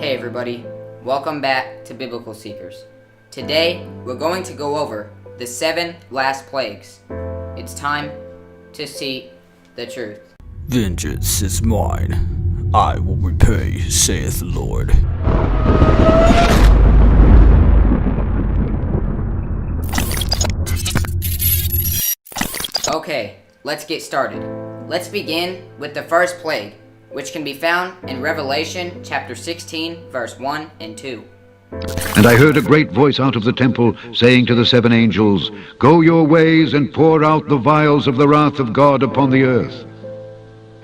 Hey everybody, welcome back to Biblical Seekers. Today, we're going to go over the 7 last plagues. It's time to see the truth. Vengeance is mine. I will repay, saith the Lord. Okay, let's get started. Let's begin with the first plague, which can be found in Revelation chapter 16, verse 1 and 2. And I heard a great voice out of the temple, saying to the 7 angels, Go your ways and pour out the vials of the wrath of God upon the earth.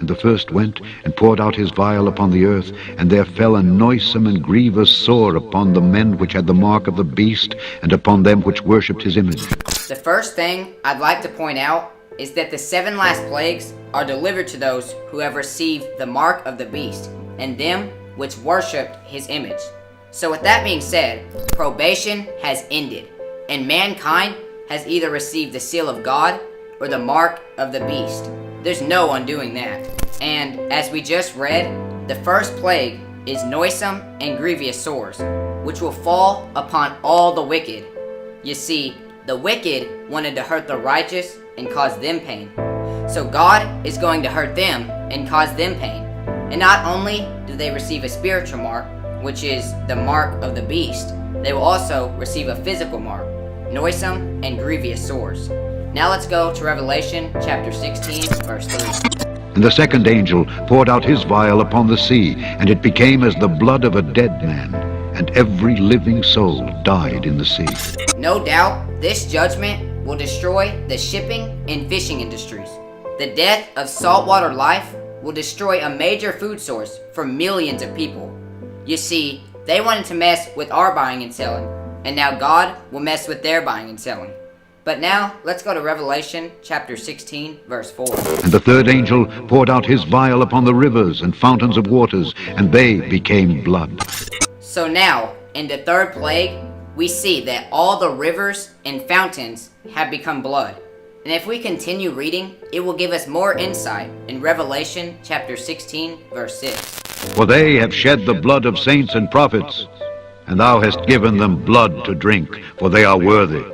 And the first went and poured out his vial upon the earth, and there fell a noisome and grievous sore upon the men which had the mark of the beast, and upon them which worshipped his image. The first thing I'd like to point out is that the 7 last plagues are delivered to those who have received the mark of the beast, and them which worshipped his image. So with that being said, probation has ended, and mankind has either received the seal of God or the mark of the beast. There's no undoing that. And as we just read, the first plague is noisome and grievous sores, which will fall upon all the wicked. You see, the wicked wanted to hurt the righteous and cause them pain. So God is going to hurt them and cause them pain. And not only do they receive a spiritual mark, which is the mark of the beast, they will also receive a physical mark, noisome and grievous sores. Now let's go to Revelation chapter 16, verse 3. And the second angel poured out his vial upon the sea, and it became as the blood of a dead man, and every living soul died in the sea. No doubt, this judgment will destroy the shipping and fishing industries. The death of saltwater life will destroy a major food source for millions of people. You see, they wanted to mess with our buying and selling, and now God will mess with their buying and selling. But now, let's go to Revelation chapter 16, verse 4. And the third angel poured out his vial upon the rivers and fountains of waters, and they became blood. So now, in the third plague, we see that all the rivers and fountains have become blood. And if we continue reading, it will give us more insight in Revelation chapter 16, verse 6. For they have shed the blood of saints and prophets, and thou hast given them blood to drink, for they are worthy.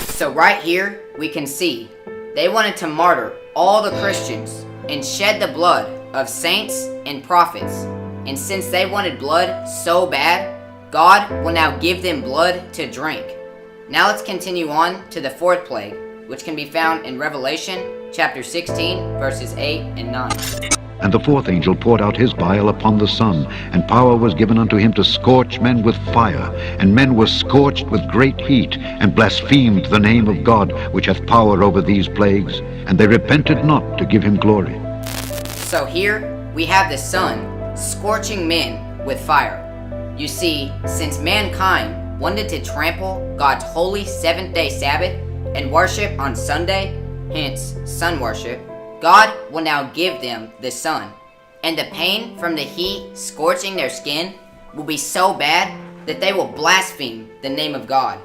So right here, we can see they wanted to martyr all the Christians and shed the blood of saints and prophets. And since they wanted blood so bad, God will now give them blood to drink. Now let's continue on to the fourth plague, which can be found in Revelation chapter 16, verses 8 and 9. And the fourth angel poured out his vial upon the sun, and power was given unto him to scorch men with fire. And men were scorched with great heat, and blasphemed the name of God, which hath power over these plagues. And they repented not to give him glory. So here we have the sun scorching men with fire. You see, since mankind wanted to trample God's holy 7th-day Sabbath and worship on Sunday, hence sun worship, God will now give them the sun. And the pain from the heat scorching their skin will be so bad that they will blaspheme the name of God.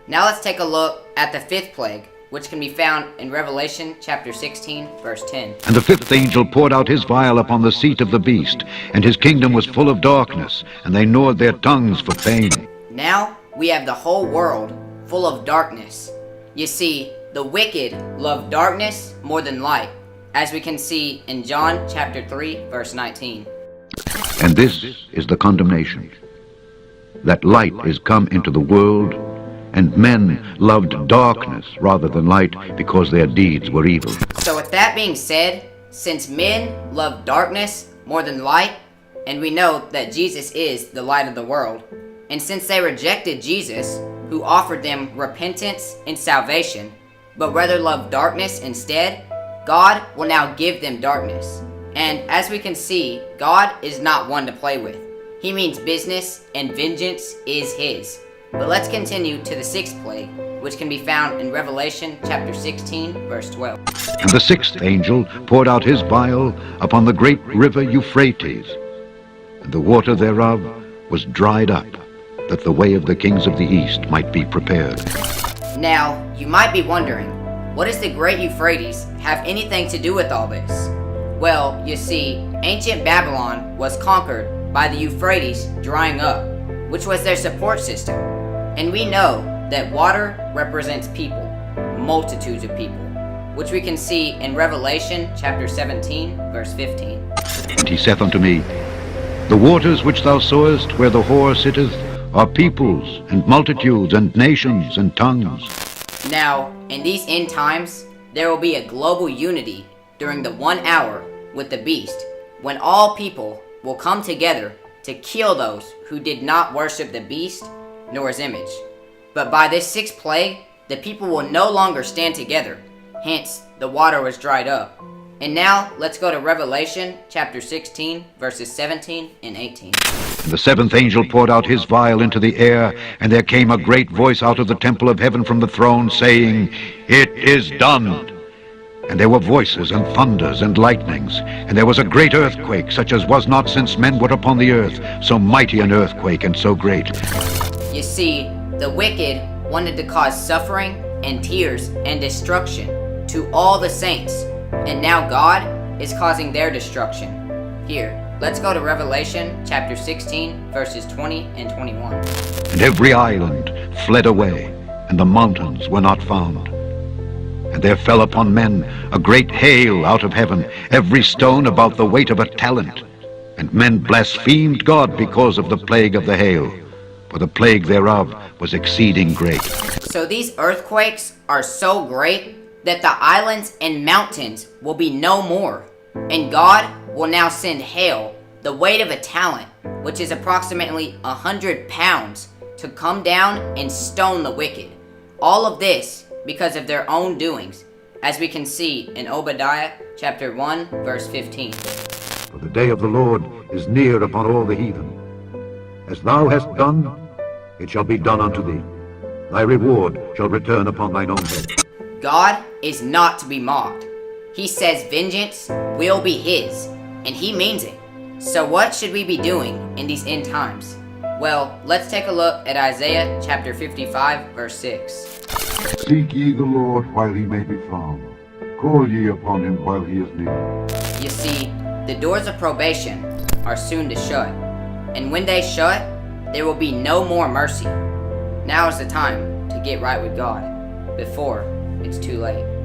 Now let's take a look at the 5th plague, which can be found in Revelation chapter 16, verse 10. And the 5th angel poured out his vial upon the seat of the beast, and his kingdom was full of darkness, and they gnawed their tongues for pain. Now we have the whole world full of darkness. You see, the wicked love darkness more than light, as we can see in John chapter 3, verse 19. And this is the condemnation, that light is come into the world, and men loved darkness rather than light, because their deeds were evil. So with that being said, since men love darkness more than light, and we know that Jesus is the light of the world, and since they rejected Jesus, who offered them repentance and salvation, but rather loved darkness instead, God will now give them darkness. And as we can see, God is not one to play with. He means business, and vengeance is his. But let's continue to the 6th plague, which can be found in Revelation chapter 16, verse 12. And the 6th angel poured out his vial upon the great river Euphrates, and the water thereof was dried up, that the way of the kings of the east might be prepared. Now, you might be wondering, what does the great Euphrates have anything to do with all this? Well, you see, ancient Babylon was conquered by the Euphrates drying up, which was their support system. And we know that water represents people, multitudes of people, which we can see in Revelation chapter 17, verse 15. And he saith unto me, The waters which thou sawest where the whore sitteth are peoples, and multitudes, and nations, and tongues. Now, in these end times, there will be a global unity during the 1 hour with the beast, when all people will come together to kill those who did not worship the beast nor his image. But by this sixth plague, the people will no longer stand together. Hence, the water was dried up. And now, let's go to Revelation chapter 16, verses 17 and 18. And the seventh angel poured out his vial into the air, and there came a great voice out of the temple of heaven from the throne, saying, It is done. And there were voices, and thunders, and lightnings, and there was a great earthquake, such as was not since men were upon the earth, so mighty an earthquake, and so great. You see, the wicked wanted to cause suffering and tears and destruction to all the saints, and now God is causing their destruction. Here, let's go to Revelation chapter 16, verses 20 and 21. And every island fled away, and the mountains were not found. And there fell upon men a great hail out of heaven, every stone about the weight of a talent. And men blasphemed God because of the plague of the hail, for the plague thereof was exceeding great. So these earthquakes are so great that the islands and mountains will be no more, and God will now send hail, the weight of a talent, which is approximately 100 pounds, to come down and stone the wicked. All of this because of their own doings, as we can see in Obadiah chapter 1, verse 15. For the day of the Lord is near upon all the heathen. As thou hast done, it shall be done unto thee. Thy reward shall return upon thine own head. God is not to be mocked. He says vengeance will be his, and he means it. So what should we be doing in these end times? Well, let's take a look at Isaiah chapter 55, verse 6. Seek ye the Lord while he may be found. Call ye upon him while he is near. You see, the doors of probation are soon to shut, and when they shut, there will be no more mercy. Now is the time to get right with God, before it's too late.